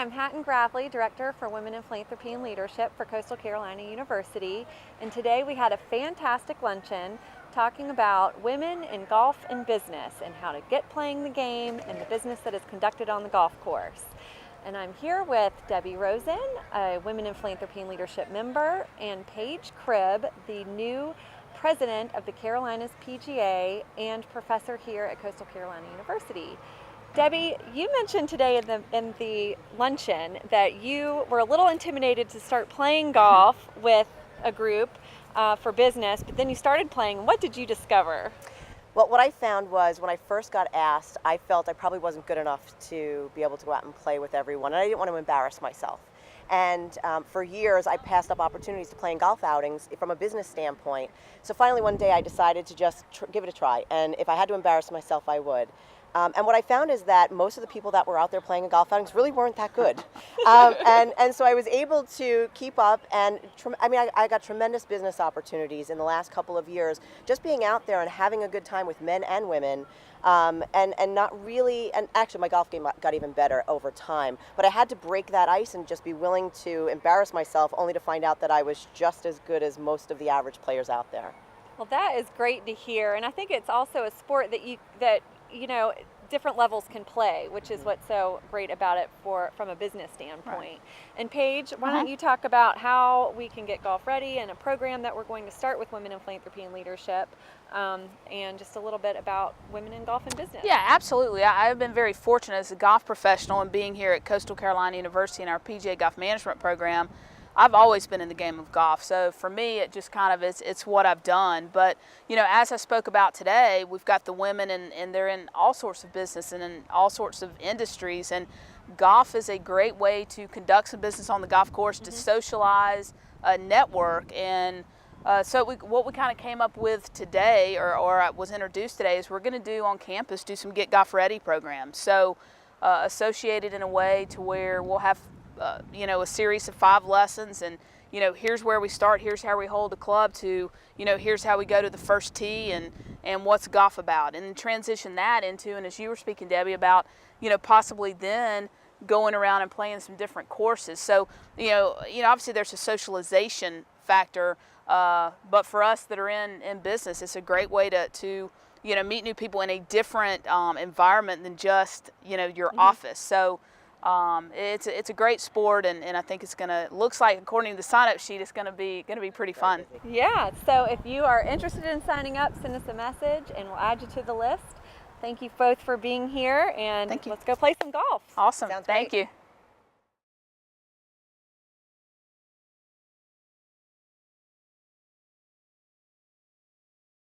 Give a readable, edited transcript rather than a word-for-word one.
I'm Hatton Gravely, Director for Women in Philanthropy and Leadership for Coastal Carolina University, and today we had a fantastic luncheon talking about women in golf and business and how to get playing the game and the business that is conducted on the golf course. And I'm here with Debbie Rosen, a Women in Philanthropy and Leadership member, and Paige Cribb, the new president of the Carolinas PGA and professor here at Coastal Carolina University. Debbie, you mentioned today in the luncheon that you were a little intimidated to start playing golf with a group for business, but then you started playing. What did you discover? Well, what I found was when I first got asked, I felt I probably wasn't good enough to be able to go out and play with everyone, and I didn't want to embarrass myself. And for years, I passed up opportunities to play in golf outings from a business standpoint. So finally, one day, I decided to just give it a try, and if I had to embarrass myself, I would. And what I found is that most of the people that were out there playing in golf outings really weren't that good. And so I was able to keep up, and I got tremendous business opportunities in the last couple of years, just being out there and having a good time with men and women, and not really, and actually my golf game got even better over time, but I had to break that ice and just be willing to embarrass myself only to find out that I was just as good as most of the average players out there. Well, that is great to hear, and I think it's also a sport that you know, different levels can play, which is what's so great about it from a business standpoint. Right. And Paige, why don't you talk about how we can get golf ready and a program that we're going to start with Women in Philanthropy and Leadership, and just a little bit about women in golf and business. Yeah, absolutely. I've been very fortunate as a golf professional and being here at Coastal Carolina University in our PGA Golf Management program. I've always been in the game of golf, so for me it just kind of it's what I've done. But you know, as I spoke about today, we've got the women and they're in all sorts of business and in all sorts of industries, and golf is a great way to conduct some business on the golf course, to socialize, network, and so what we kind of came up with today, or was introduced today, is we're going to do on campus some Get Golf Ready programs. So associated in a way to where we'll have you know, a series of 5 lessons, and you know, here's where we start, here's how we hold a club, to you know, here's how we go to the first tee, and what's golf about, and then transition that into, and as you were speaking, Debbie, about you know, possibly then going around and playing some different courses. So you know obviously there's a socialization factor, but for us that are in business, it's a great way to you know, meet new people in a different environment than just you know, your office. So it's a great sport, and I think it's looks like, according to the sign-up sheet, it's gonna be pretty fun. Yeah, so if you are interested in signing up, send us a message and we'll add you to the list. Thank you both for being here, and let's go play some golf. Awesome. Sounds Thank great. you.